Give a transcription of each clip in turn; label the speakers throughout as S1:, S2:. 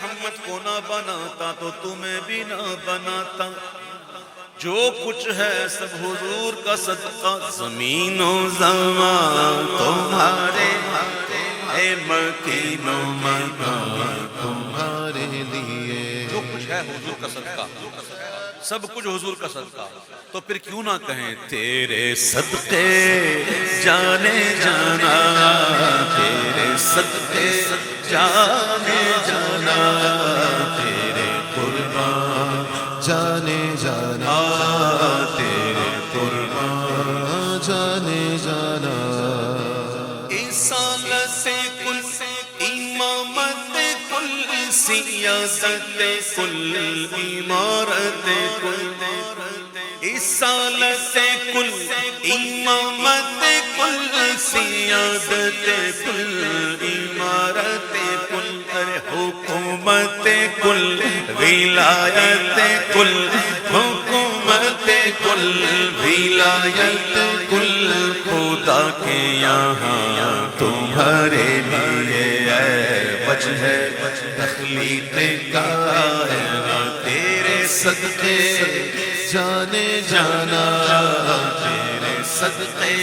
S1: محمد کو نہ بناتا تو تمہیں بھی نہ بناتا. جو کچھ ہے سب حضور کا صدقہ. زمین و زمان تمہارے اے مکین و مکان تمہارے لیے. جو کچھ ہے حضور کا صدقہ, سب کچھ حضور کا صدقہ. تو پھر کیوں نہ کہیں تیرے صدقے جانے جانا, تیرے صدقے جانے جانا, تیرے قربان جانے جانا, تیرے قربان جانے جانا. رسالت کل امامت کل سیاست کل عمارت کل. رسالت کل امامت کل سیادت کل عمارت کل. حکومت کل ولایت کل, حکومت کل ولایت کل. خدا کے یہاں تمہارے لیے ہے وجہ تخلیق کائنات. تیرے صدقے جانے جانا, تیرے صدقے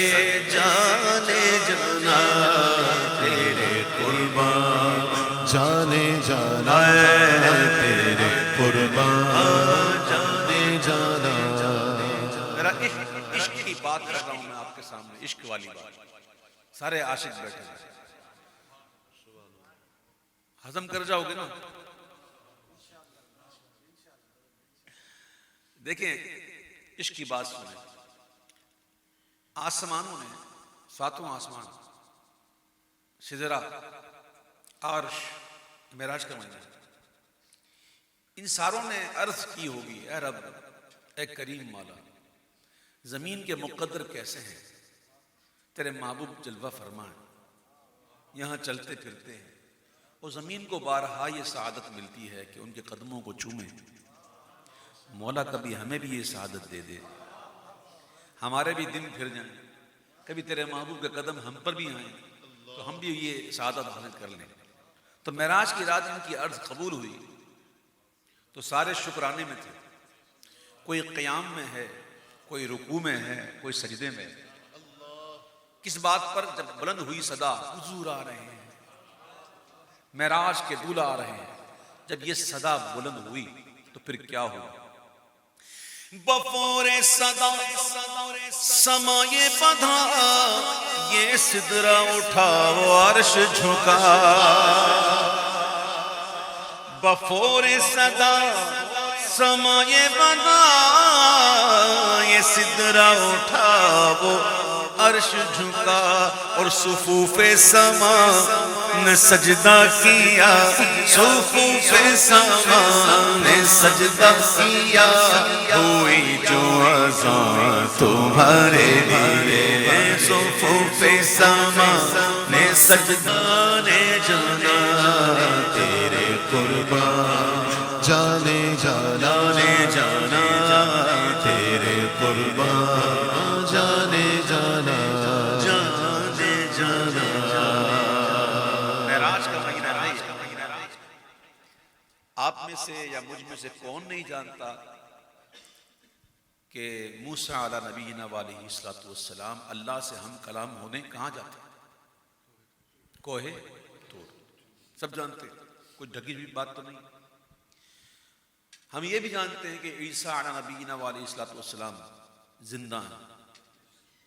S1: جانے جانا, تیرے قربان جانے جانا, تیرے قربان جانے جانا. ذرا عشق کی بات کر رہا ہوں میں آپ کے سامنے, عشق والی بات. سارے عاشق بیٹھے ہیں, ہضم کر جاؤ گے نا. دیکھیں عشق کی بات سنیں. آسمانوں نے, ساتوں آسمان, سدرہ, عرش, معراج کا منظر, ان ساروں نے عرض کی ہوگی اے رب, اے کریم مولا, زمین کے مقدر کیسے ہیں, تیرے محبوب جلوہ فرمائیں, یہاں چلتے پھرتے ہیں, اور زمین کو بارہا یہ سعادت ملتی ہے کہ ان کے قدموں کو چومیں. مولا کبھی ہمیں بھی یہ سعادت دے دے, ہمارے بھی دن پھر جائیں, کبھی تیرے محبوب کے قدم ہم پر بھی آئیں تو ہم بھی یہ سعادت حاصل کر لیں. تو معراج کی رات ان کی عرض قبول ہوئی تو سارے شکرانے میں تھے. کوئی قیام میں ہے, کوئی رکوع میں ہے, کوئی سجدے میں. کس بات پر؟ جب بلند ہوئی صدا حضور آ رہے ہیں, معراج کے دولہ آ رہے ہیں. جب یہ صدا بلند ہوئی تو پھر کیا ہوا؟ بفور صدا سمائے بدھا, یہ سدرہ اٹھا وہ عرش جھکا. بفور صدا سمائے بدھا, یہ سدرہ اٹھا وہ عرش جھکا. اور صفوف سما نے سجدہ کیا, صفوف سما نے سجدہ کیا. ہوئی جو اذان تمہارے لیے, صفوف سما نے سجدہ نے جانا, تیرے قربان جانے جانا, جانا تیرے قربان جانے جانا, جانے جانا. معراج کا مہینہ ہے. آپ میں سے یا مجھ میں سے کون نہیں جانتا کہ موسیٰ علیہ نبینا علیہ الصلوۃ والسلام اللہ سے ہم کلام ہونے کہاں جاتے؟ کوہ طور. سب جانتے ہیں, کوئی ڈھکی ہوئی بات تو نہیں. ہم یہ بھی جانتے ہیں کہ عیسیٰ علیہ نبینا علیہ الصلوۃ والسلام زندہ ہیں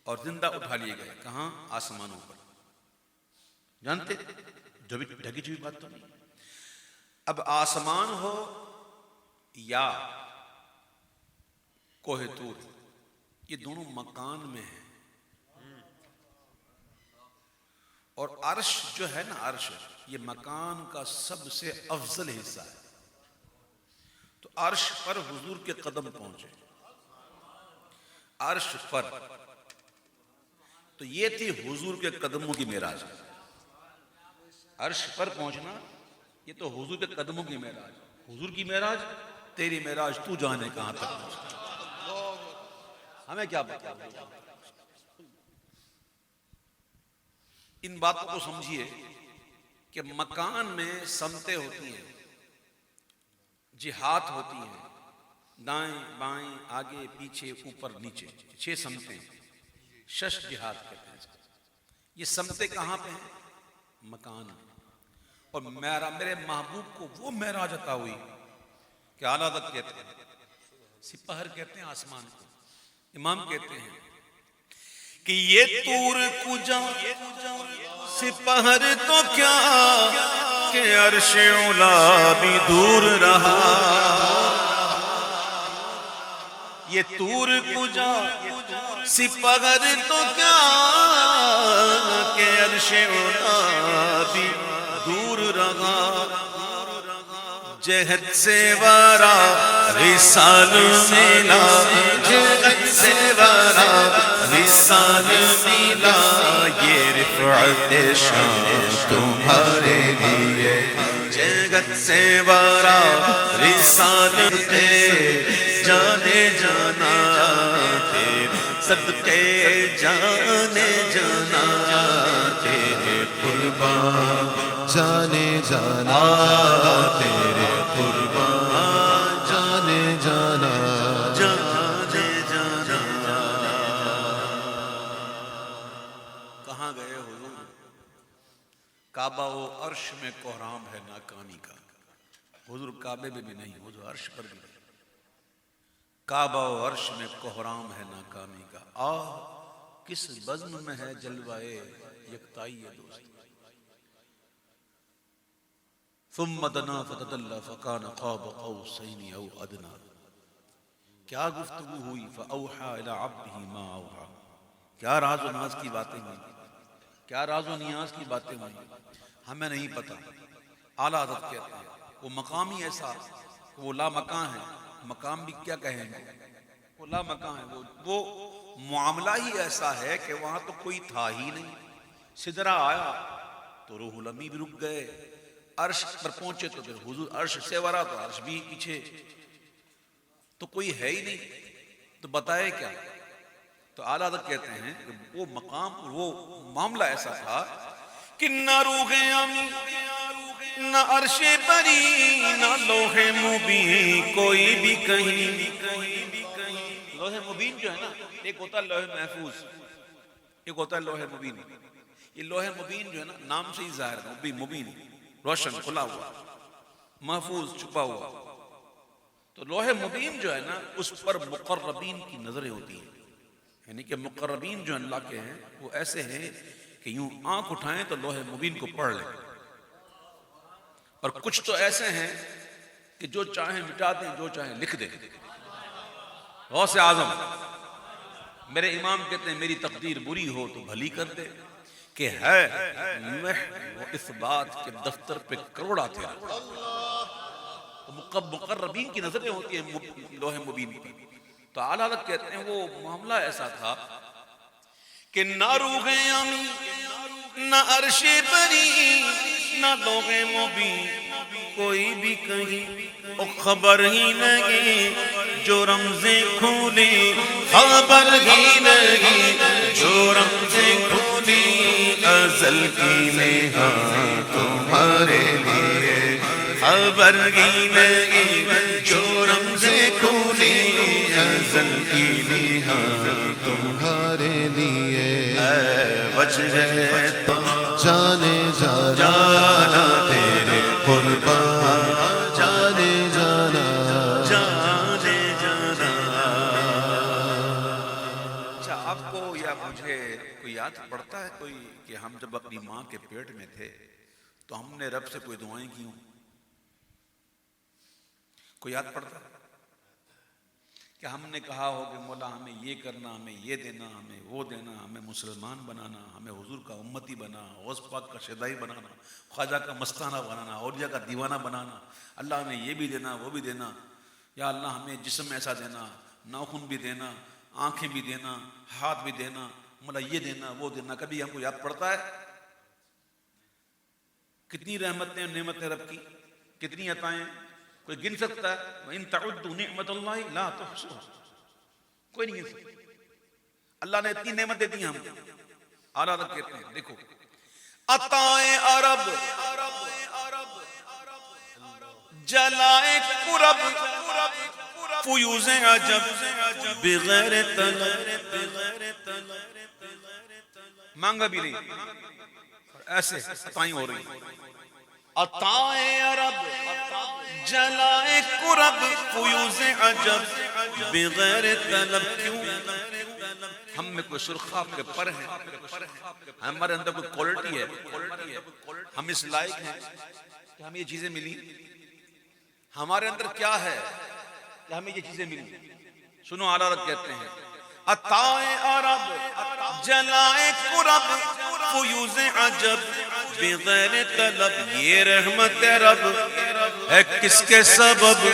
S1: اور زندہ اٹھا لیے گئے. کہاں؟ آسمانوں پر. جانتے, ڈھکی ہوئی بات تو نہیں. اب آسمان ہو یا کوہ طور, یہ دونوں مکان میں ہیں. اور عرش جو ہے نا, عرش یہ مکان کا سب سے افضل حصہ ہے. تو عرش پر حضور کے قدم پہنچے, عرش پر. تو یہ تھی حضور کے قدموں کی معراج. عرش پر پہنچنا یہ تو حضور کے قدموں کی معراج. حضور کی معراج, تیری معراج تو جانے کہاں تک پہنچا, ہمیں کیا پتا. ان باتوں کو سمجھیے کہ مکان میں سمتیں ہوتی ہیں, جہات ہوتی ہیں، دائیں بائیں آگے پیچھے اوپر نیچے، 6 سمتیں، شش جہات کہتے ہیں اس کو۔ یہ سمتیں کہاں پہ ہیں؟ مکان میں۔ اور میرے محبوب کو وہ معراج عطا ہوئی کہ اعلیٰ حضرت کہتے ہیں، سپہر کہتے ہیں آسمان کو، امام کہتے ہیں کہ یہ طور کجا سپہر تو کیا کہ عرش اولا بھی دور رہا، یہ طور کجا سپہر تو کیا کہ عرش اولا بھی دور رہا، جہد سے ورا رسال ملا، جہد سے ورا رسال ملا، یہ رفعت شان تمہارے لیے، جہد سے ورا رسال تیرے جانے جانا، تیرے صدقے جانے جانا، تیرے قربان
S2: جانے جانا، تیرے قربان جانے جانا،
S1: جانے جانا۔ کہاں گئے حضور؟ کعبہ و عرش میں کوہرام ہے ناکامی کا۔ حضور کعبے میں بھی نہیں، حضور عرش پر بھی نہیں۔ کعبہ و عرش میں کوہرام ہے ناکامی کا، آہ کس بزم میں ہے جلوائے یکتائی دوست۔ ثم دنا فتدلى فكان قاب قوسين او ادنى، کیا گفتگو ہوئی فاوحى الى عبده ما اوحى، کیا راز و نیاز کی باتیں ہوئی، کیا راز و نیاز کی باتیں ہوئی، ہمیں نہیں پتا۔ اعلیٰ حضرت کہتے ہیں وہ مقام ہی ایسا کہ وہ لا مکان ہے، مقام بھی کیا کہیں گے، وہ لا مکان ہے، وہ معاملہ ہی ایسا ہے کہ وہاں تو کوئی تھا ہی نہیں۔ سدرہ آیا تو روح الامین بھی رک گئے، عرش پر پہنچے تو پھر حضور عرش سے ورا تو عرش بھی پیچھے، تو کوئی ہے ہی نہیں، تو بتائے کیا؟ تو اعلیٰ حضرت کہتے ہیں کہ وہ مقام، وہ معاملہ ایسا تھا کہ نہ روح امی نہ عرش بری نہ لوح مبین کوئی بھی کہیں۔ لوح مبین جو ہے نا، ایک ہوتا ہے لوح محفوظ، ایک ہوتا ہے لوح مبین۔ یہ لوح مبین جو ہے نا نام سے ہی ظاہر ہے، مبین روشن کھلا ہوا، محفوظ چھپا ہوا۔ تو لوح مبین جو ہے نا اس پر مقربین کی نظریں ہوتی ہیں، یعنی کہ مقربین جو اللہ کے ہیں وہ ایسے ہیں کہ یوں آنکھ اٹھائیں تو لوح مبین کو پڑھ لیں، اور کچھ تو ایسے ہیں کہ جو چاہیں مٹا دیں، جو چاہیں لکھ دیں۔ غوث اعظم میرے امام کہتے ہیں میری تقدیر بری ہو تو بھلی کر دے، کہ ہے محو اس بات کے دفتر پہ کروڑ آتے ہیں۔ مقربین کی نظریں ہوتی ہیں لوح مبین کی۔ تو اعلیٰ حضرت کہتے ہیں وہ معاملہ ایسا تھا کہ نہ روح امی نہ عرش بری نہ لوح مبین کوئی بھی کہیں، او خبر ہی نہیں جو رمزیں کھولی، خبر ہی نہیں جو رمزیں کھولی، ازل کی نہاں تمہارے لیے، خبر ہی نہیں جو رمزیں کھولی، ازل کی نہاں
S2: تمہارے لیے،
S1: اے وجہ تو
S2: جانے جانا،
S1: تیرے
S2: قربان جانے جانا،
S1: جانے جانا۔ اچھا آپ کو یا مجھے کوئی یاد پڑتا ہے کوئی کہ ہم جب اپنی ماں کے پیٹ میں تھے تو ہم نے رب سے کوئی دعائیں کی ہوں؟ کوئی یاد پڑتا ہے کہ ہم نے کہا ہو کہ مولا ہمیں یہ کرنا، ہمیں یہ دینا، ہمیں وہ دینا، ہمیں مسلمان بنانا، ہمیں حضور کا امتی بنا، غوث پاک کا شیدائی بنانا، خواجہ کا مستانہ بنانا، اولیاء کا دیوانہ بنانا، اللہ ہمیں یہ بھی دینا وہ بھی دینا، یا اللہ ہمیں جسم ایسا دینا، ناخن بھی دینا، آنکھیں بھی دینا، ہاتھ بھی دینا، مولا یہ دینا وہ دینا۔ کبھی ہم کو یاد پڑتا ہے؟ کتنی رحمتیں نعمتیں رب کی، کتنی عطائیں، کوئی گن سکتا ہے؟ وَإِن تَعُدُّوا نِعْمَةَ اللَّهِ لَا تُحْصُوهَا، کوئی نہیں گن سکتا۔ اللہ نے اتنی نعمتیں دی ہم کو۔ اعلیٰ حضرت کہتے ہیں دیکھو عطائے عرب جلائے قرب فیوزیں عجب بغیر طلب مانگا بھی نہیں ایسے عطائیں ہو رہی عطائے عرب جلائے قرب فیوزیں عجب بغیر طلب کیوں ہم میں کوئی سرخاب کے پر ہیں ہمارے اندر کوئی کوالٹی ہے ہم اس لائق ہیں کہ ہمیں یہ چیزیں ملی ہمارے اندر کیا ہے کہ ہمیں یہ چیزیں ملی سنو اعلیٰ حضرت کہتے ہیں عطائے عرب جلائے قرب فیوز عجب بغیر طلب یہ رحمت رب ہے کس کے سبب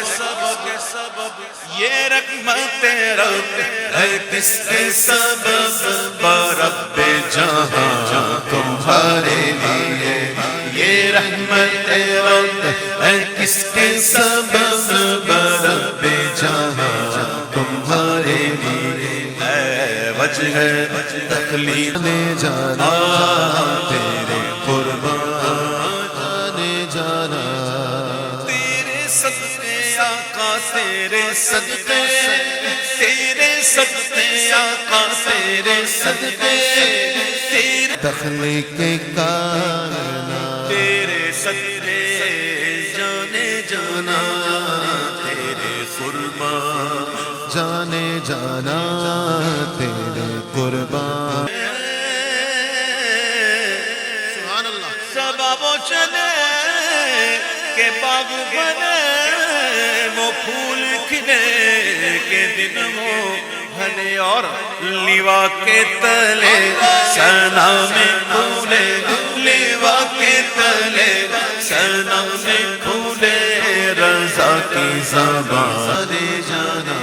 S1: یہ رحمت رب
S2: ہے کس کے سبب رب جہاں تمہارے لیے یہ رحمت رب ہے کس کے سبب رب جہاں تمہارے لیے وجہ تخلیق نے جانا تیرے قربان جانے جانا
S1: تیرے صدقے آقا تیرے صدقے تیرے صدقے آقا تیرے صدقے تیرے
S2: تخلیق کائنات
S1: تیرے صدقے جانے جانا تیرے قربان
S2: جانے جانا تیرے قربان سبحان اللہ
S1: سبب چلے کہ باغ بنے وہ پھول کھلے کہ دن ہو بھلے اور لیوا کے تلے سنا میں کھولے لیوا کے تلے سنا میں کھولے
S2: رضا کی زبان جانا